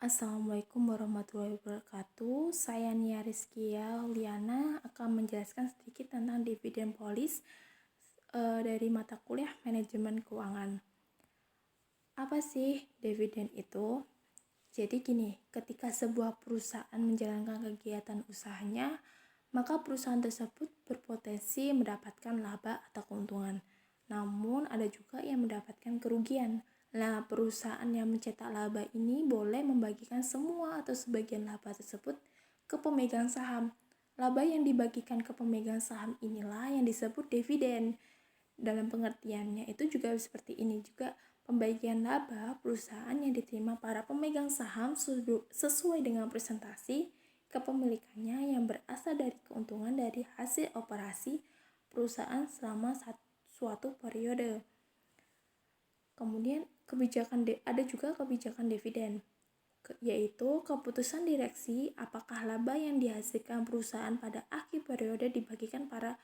Assalamualaikum warahmatullahi wabarakatuh. Saya Nia Rizkia Liana akan menjelaskan sedikit tentang dividen polis dari mata kuliah manajemen keuangan. Apa sih dividen itu? Jadi gini, ketika sebuah perusahaan menjalankan kegiatan usahanya, maka perusahaan tersebut berpotensi mendapatkan laba atau keuntungan. Namun ada juga yang mendapatkan kerugian. Nah, perusahaan yang mencetak laba ini boleh membagikan semua atau sebagian laba tersebut ke pemegang saham. Laba yang dibagikan ke pemegang saham inilah yang disebut dividen. Dalam pengertiannya itu juga seperti ini juga, pembagian laba perusahaan yang diterima para pemegang saham sesuai dengan presentasi kepemilikannya yang berasal dari keuntungan dari hasil operasi perusahaan selama suatu periode. Kemudian ada juga kebijakan dividen, yaitu keputusan direksi apakah laba yang dihasilkan perusahaan pada akhir periode dibagikan para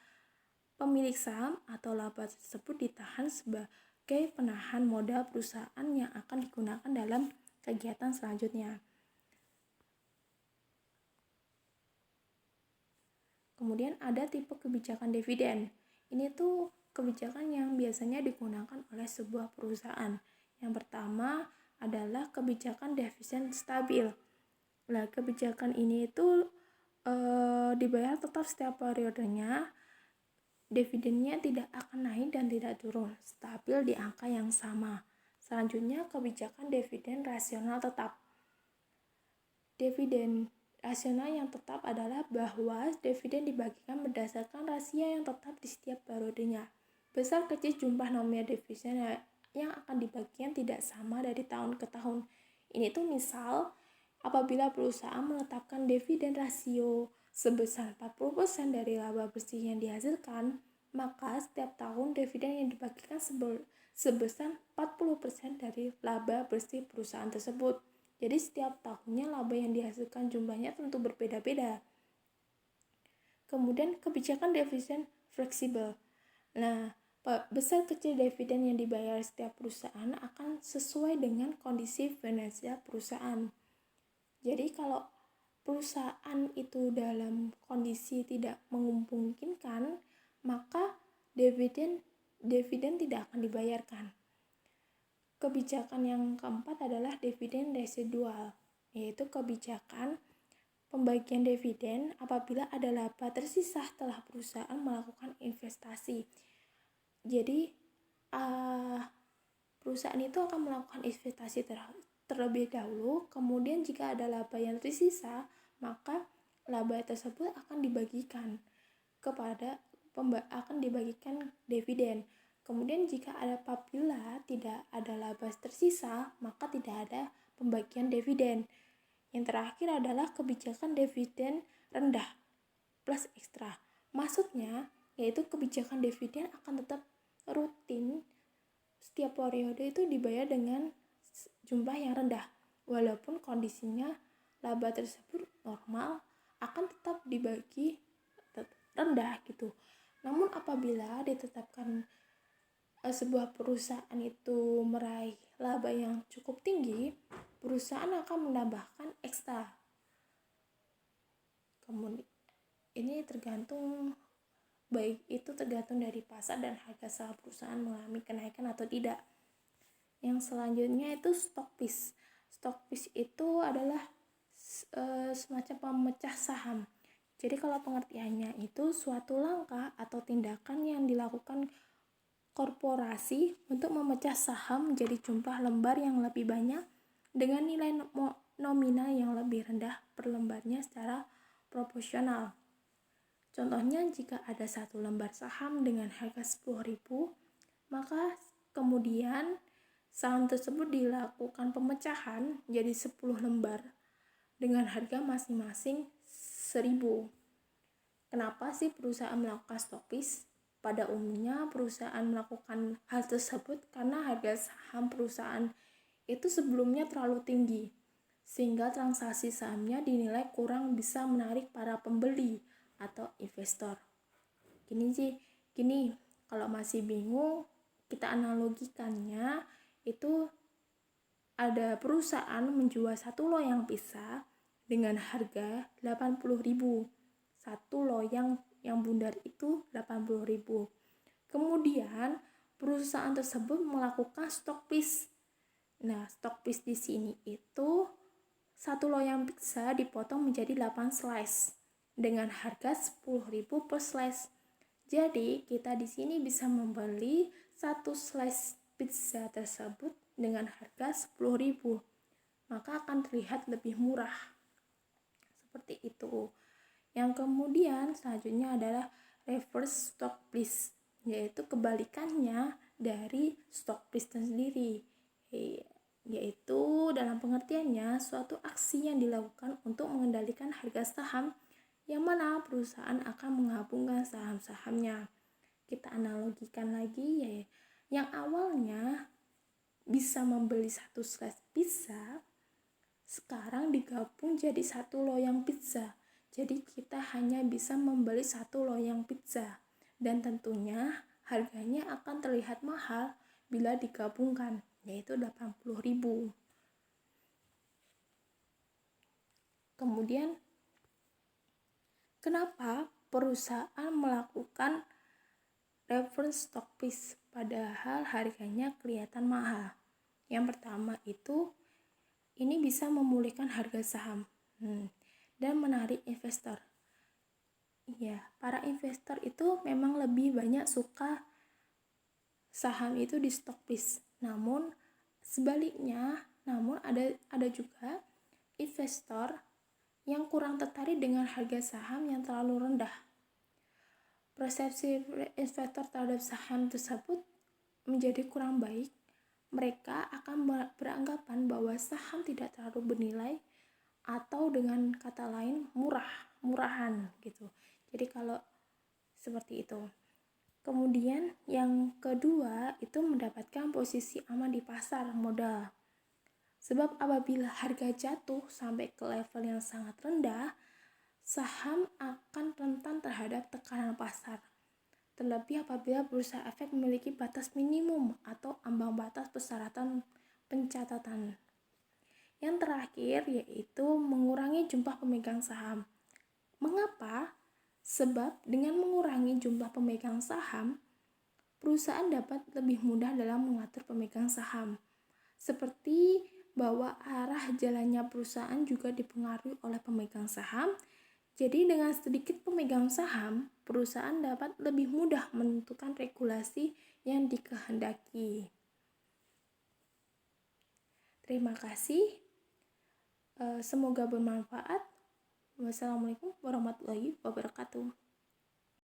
pemilik saham atau laba tersebut ditahan sebagai penahan modal perusahaan yang akan digunakan dalam kegiatan selanjutnya. Kemudian ada tipe kebijakan dividen. Ini tuh kebijakan yang biasanya digunakan oleh sebuah perusahaan. Yang pertama adalah kebijakan dividen stabil. Nah, kebijakan ini itu dibayar tetap setiap periodenya. Dividennya tidak akan naik dan tidak turun, stabil di angka yang sama. Selanjutnya, kebijakan dividen rasional tetap. Dividen rasional yang tetap adalah bahwa dividen dibagikan berdasarkan rasio yang tetap di setiap periodenya. Besar kecil jumlah nominal dividen yang akan dibagikan tidak sama dari tahun ke tahun. Ini tuh misal, apabila perusahaan menetapkan dividen rasio sebesar 40% dari laba bersih yang dihasilkan, maka setiap tahun dividen yang dibagikan sebesar 40% dari laba bersih perusahaan tersebut. Jadi setiap tahunnya laba yang dihasilkan jumlahnya tentu berbeda-beda. Kemudian kebijakan dividen fleksibel. Nah, besar kecil dividen yang dibayar setiap perusahaan akan sesuai dengan kondisi finansial perusahaan. Jadi kalau perusahaan itu dalam kondisi tidak memungkinkan, maka dividen tidak akan dibayarkan. Kebijakan yang keempat adalah dividen residual, yaitu kebijakan pembagian dividen apabila ada laba tersisa setelah perusahaan melakukan investasi. Jadi perusahaan itu akan melakukan investasi terlebih dahulu, kemudian jika ada laba yang tersisa, maka laba tersebut akan dibagikan dividen. Kemudian jika apabila tidak ada laba tersisa, maka tidak ada pembagian dividen. Yang terakhir adalah kebijakan dividen rendah plus ekstra. Maksudnya yaitu kebijakan dividen akan tetap rutin setiap periode itu dibayar dengan jumlah yang rendah, walaupun kondisinya laba tersebut normal akan tetap dibagi rendah gitu. Namun apabila ditetapkan sebuah perusahaan itu meraih laba yang cukup tinggi, perusahaan akan menambahkan ekstra. Kemudian ini tergantung dari pasar dan harga saham perusahaan mengalami kenaikan atau tidak. Yang selanjutnya itu stock piece. Stock piece itu adalah semacam pemecah saham. Jadi kalau pengertiannya itu suatu langkah atau tindakan yang dilakukan korporasi untuk memecah saham menjadi jumlah lembar yang lebih banyak dengan nilai nominal yang lebih rendah per lembarnya secara proporsional. Contohnya, jika ada satu lembar saham dengan harga 10.000, maka kemudian saham tersebut dilakukan pemecahan jadi 10 lembar dengan harga masing-masing 1.000. Kenapa sih perusahaan melakukan stock piece? Pada umumnya perusahaan melakukan hal tersebut karena harga saham perusahaan itu sebelumnya terlalu tinggi, sehingga transaksi sahamnya dinilai kurang bisa menarik para pembeli atau investor. Gini, kalau masih bingung, kita analogikannya itu ada perusahaan menjual satu loyang pizza dengan harga 80.000. Satu loyang yang bundar itu 80.000. Kemudian perusahaan tersebut melakukan stok piece. Nah, stok piece di sini itu satu loyang pizza dipotong menjadi 8 slice dengan harga 10.000 per slice. Jadi, kita di sini bisa membeli satu slice pizza tersebut dengan harga 10.000. Maka akan terlihat lebih murah. Seperti itu. Yang kemudian selanjutnya adalah reverse stock price, yaitu kebalikannya dari stock price sendiri. Yaitu dalam pengertiannya suatu aksi yang dilakukan untuk mengendalikan harga saham yang mana perusahaan akan menggabungkan saham-sahamnya. Kita analogikan lagi ya, yang awalnya bisa membeli satu slice pizza, sekarang digabung jadi satu loyang pizza. Jadi kita hanya bisa membeli satu loyang pizza dan tentunya harganya akan terlihat mahal bila digabungkan, yaitu 80.000. Kemudian kenapa perusahaan melakukan reverse stock price padahal harganya kelihatan mahal? Yang pertama itu ini bisa memulihkan harga saham dan menarik investor. Ya, para investor itu memang lebih banyak suka saham itu di stock price. Namun sebaliknya, ada juga investor yang kurang tertarik dengan harga saham yang terlalu rendah. Persepsi investor terhadap saham tersebut menjadi kurang baik. Mereka akan beranggapan bahwa saham tidak terlalu bernilai atau dengan kata lain murahan gitu. Jadi kalau seperti itu. Kemudian yang kedua itu mendapatkan posisi aman di pasar modal. Sebab apabila harga jatuh sampai ke level yang sangat rendah, saham akan rentan terhadap tekanan pasar. Terlebih apabila bursa efek memiliki batas minimum atau ambang batas persyaratan pencatatan. Yang terakhir yaitu mengurangi jumlah pemegang saham. Mengapa? Sebab dengan mengurangi jumlah pemegang saham, perusahaan dapat lebih mudah dalam mengatur pemegang saham. Seperti bahwa arah jalannya perusahaan juga dipengaruhi oleh pemegang saham. Jadi dengan sedikit pemegang saham, perusahaan dapat lebih mudah menentukan regulasi yang dikehendaki. Terima kasih. Semoga bermanfaat. Wassalamualaikum warahmatullahi wabarakatuh.